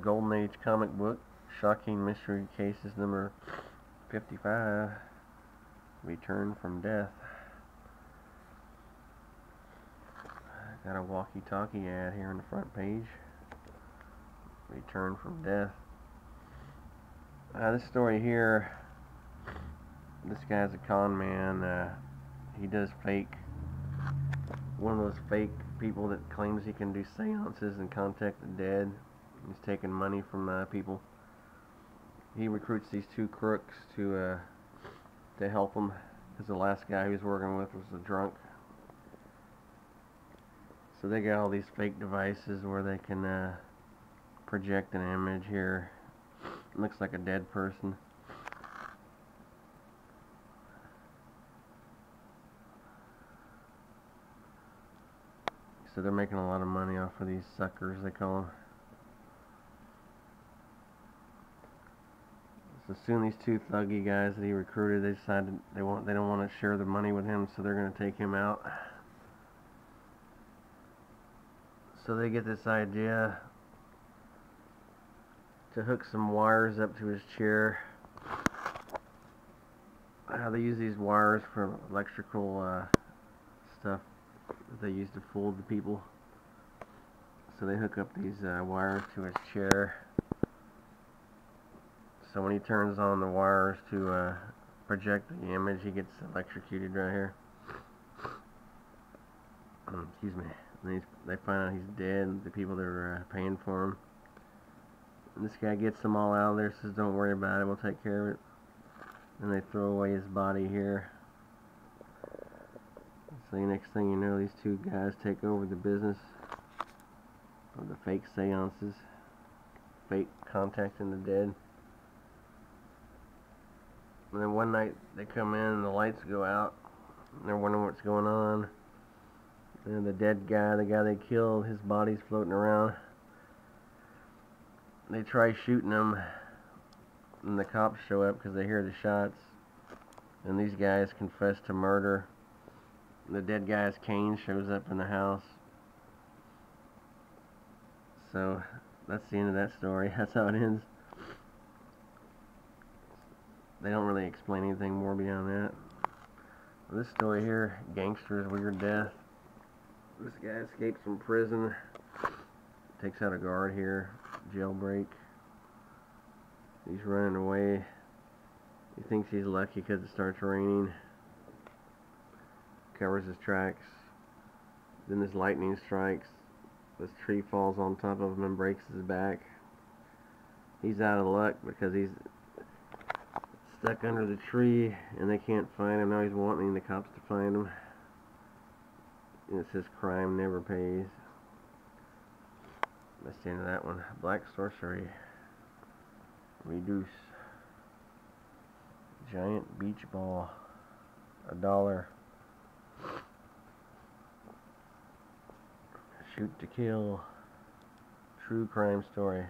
Golden Age comic book, Shocking Mystery Cases number 55, Return from Death. Got a walkie-talkie ad here on the front page. Return from Death. This story here, this guy's a con man. He does one of those fake people that claims he can do seances and contact the dead. He's taking money from people. He recruits these two crooks to help him, because the last guy he was working with was a drunk. So they got all these fake devices where they can project an image here. It looks like a dead person. So they're making a lot of money off of these suckers, they call them. So soon these two thuggy guys that he recruited, they decided they don't want to share the money with him, so they're going to take him out. So they get this idea to hook some wires up to his chair. They use these wires for electrical stuff that they use to fool the people. So they hook up these wires to his chair. So when he turns on the wires to project the image, he gets electrocuted right here. Excuse me. And they find out he's dead, the people that are paying for him. And this guy gets them all out of there, says, "Don't worry about it, we'll take care of it." And they throw away his body here. So the next thing you know, these two guys take over the business of the fake seances, fake contacting the dead. And then one night they come in and the lights go out, and they're wondering what's going on. And the dead guy, the guy they killed, his body's floating around. They try shooting him, and the cops show up because they hear the shots. And these guys confess to murder. The dead guy's cane shows up in the house. So that's the end of that story. That's how it ends. They don't really explain anything more beyond that. This story here, Gangster's Weird Death. This guy escapes from prison, takes out a guard here, jailbreak. He's running away. He thinks he's lucky because it starts raining. Covers his tracks. Then this lightning strikes. This tree falls on top of him and breaks his back. He's out of luck because he's stuck under the tree and they can't find him. Now he's wanting the cops to find him. And it says crime never pays. That's the end of that one. Black Sorcery. Reduce. Giant beach ball. $1. Shoot to kill. True crime story.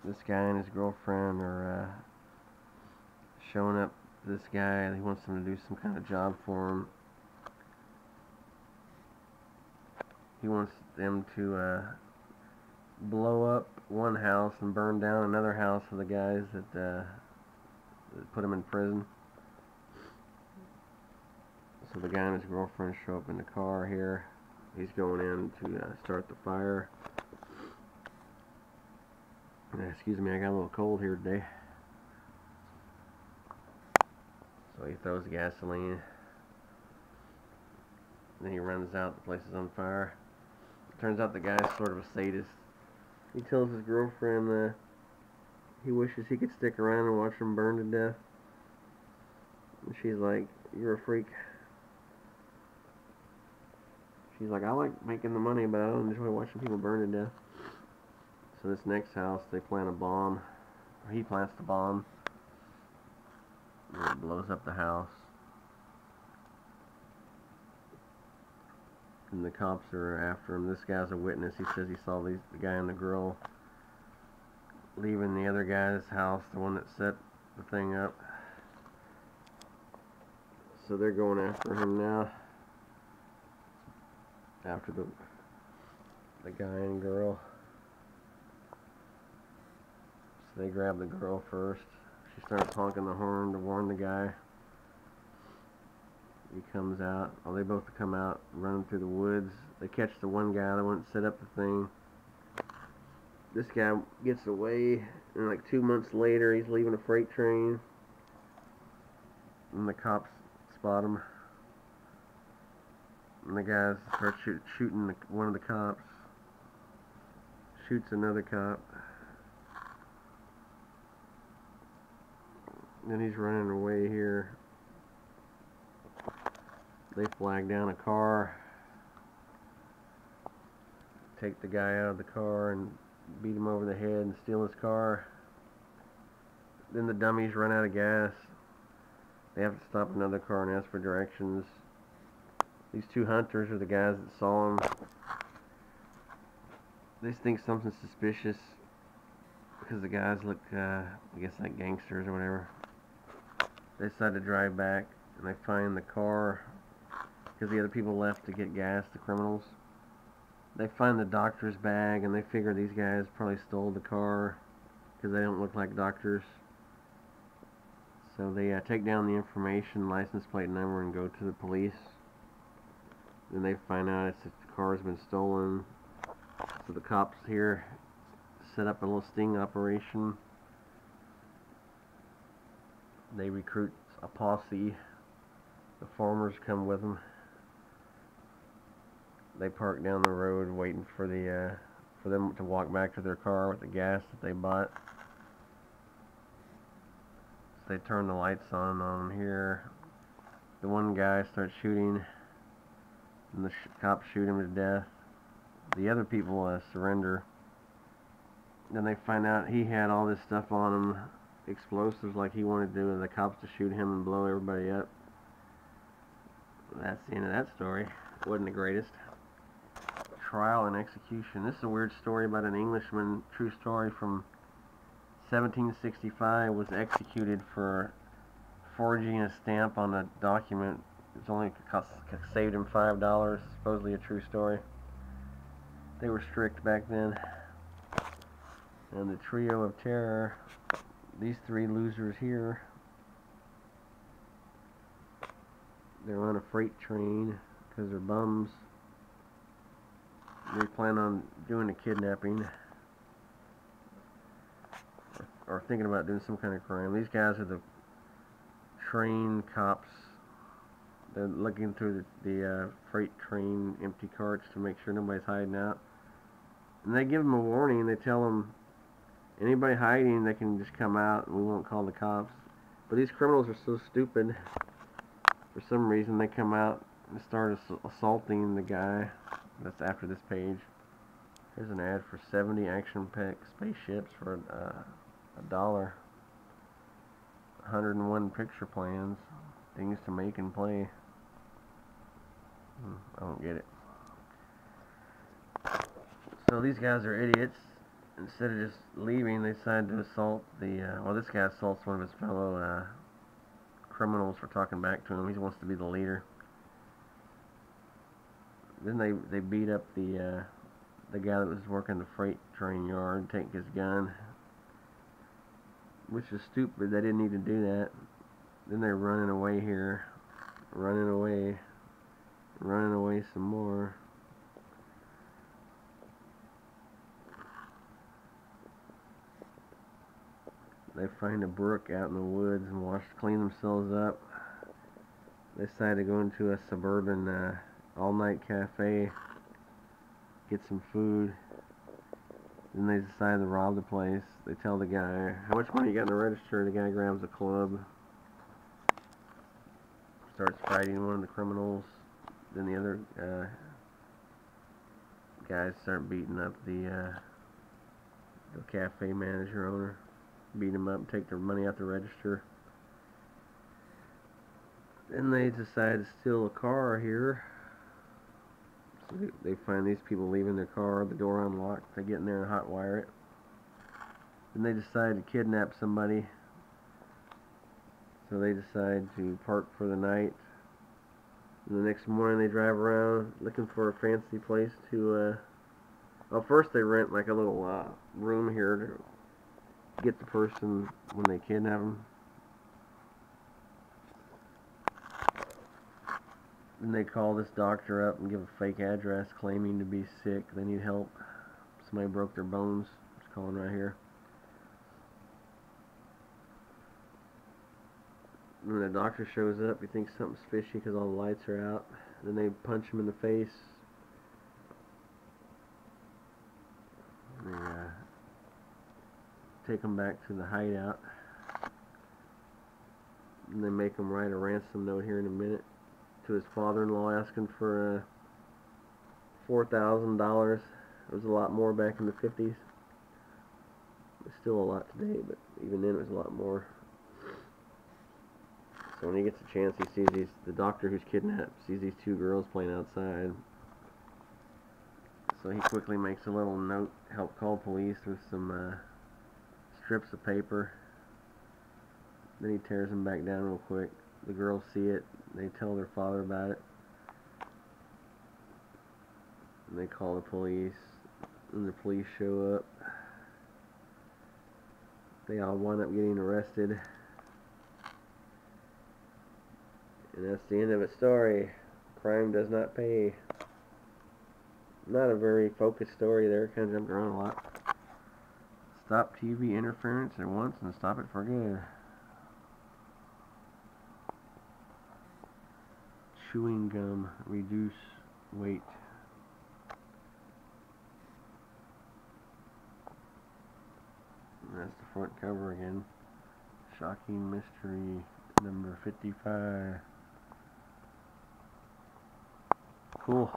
This guy and his girlfriend are showing up to this guy. He wants them to do some kind of job for him. He wants them to blow up one house and burn down another house for the guys that put him in prison. So the guy and his girlfriend show up in the car here. He's going in to start the fire. Excuse me, I got a little cold here today. So he throws gasoline. Then he runs out, the place is on fire. Turns out the guy's sort of a sadist. He tells his girlfriend he wishes he could stick around and watch him burn to death. And she's like, "You're a freak." She's like, "I like making the money, but I don't enjoy watching people burn to death." So this next house, they plant a bomb. Or he plants the bomb. And it blows up the house. And the cops are after him. This guy's a witness. He says he saw the guy and the girl leaving the other guy's house, the one that set the thing up. So they're going after him now. After the guy and girl. So they grab the girl first. She starts honking the horn to warn the guy. He comes out. Oh, they both come out running through the woods. They catch the one guy that wouldn't set up the thing. This guy gets away, and like 2 months later, he's leaving a freight train. And the cops spot him. And the guy starts shooting one of the cops. Shoots another cop. Then he's running away here. They flag down a car. Take the guy out of the car and beat him over the head and steal his car. Then the dummies run out of gas. They have to stop another car and ask for directions. These two hunters are the guys that saw him. They think something's suspicious because the guys look, I guess, like gangsters or whatever. They decide to drive back, and they find the car because the other people left to get gas, the criminals. They find the doctor's bag, and they figure these guys probably stole the car because they don't look like doctors. So they take down the information, license plate number, and go to the police. Then they find out the car's been stolen. So the cops here set up a little sting operation. They recruit a posse. The farmers come with them. They park down the road waiting for them to walk back to their car with the gas that they bought. So they turn the lights on them here. The one guy starts shooting, and the cops shoot him to death. The other people surrender. Then they find out he had all this stuff on him, explosives like he wanted to do, the cops to shoot him and blow everybody up. That's the end of that story. Wasn't the greatest. Trial and execution. This is a weird story about an Englishman, true story, from 1765, was executed for forging a stamp on a document. It's only saved him $5. Supposedly a true story. They were strict back then. And the trio of terror, these three losers here, they're on a freight train because they're bums. They plan on doing a kidnapping or thinking about doing some kind of crime. These guys are the train cops. They're looking through the freight train empty carts to make sure nobody's hiding out. And they give them a warning. They tell them, anybody hiding, they can just come out and we won't call the cops. But these criminals are so stupid. For some reason, they come out and start assaulting the guy. That's after this page. Here's an ad for 70 action-packed spaceships for $1. 101 picture plans. Things to make and play. I don't get it. So these guys are idiots. Instead of just leaving, they decide to assault well, this guy assaults one of his fellow criminals for talking back to him. He wants to be the leader. Then they beat up the guy that was working the freight train yard, take his gun, which is stupid. They didn't need to do that. Then they're running away here, running away some more. They find a brook out in the woods and clean themselves up. They decide to go into a suburban all-night cafe, get some food. Then they decide to rob the place. They tell the guy, how much money you got in the register? The guy grabs a club, starts fighting one of the criminals. Then the other guys start beating up the cafe manager owner. Beat him up and take their money out the register. Then they decide to steal a car here. So they find these people leaving their car, the door unlocked. They get in there and hotwire it. Then they decide to kidnap somebody. So they decide to park for the night. And the next morning they drive around looking for a fancy place to Well, first they rent like a little room here to get the person when they kidnap them. Then they call this doctor up and give a fake address claiming to be sick. They need help. Somebody broke their bones. It's calling right here. When the doctor shows up, he thinks something's fishy because all the lights are out. Then they punch him in the face. They take him back to the hideout. And they make him write a ransom note here in a minute to his father-in-law asking for $4,000. It was a lot more back in the 50s. It's still a lot today, but even then it was a lot more. So when he gets a chance, he sees the doctor who's kidnapped sees these two girls playing outside. So he quickly makes a little note, help call police with some strips of paper. Then he tears them back down real quick. The girls see it. They tell their father about it. And they call the police. And the police show up. They all wind up getting arrested. And that's the end of its story. Crime does not pay. Not a very focused story there. Kind of jumped around a lot. Stop TV interference at once and stop it for good. Chewing gum, reduce weight. And that's the front cover again. Shocking Mystery number 55. Cool.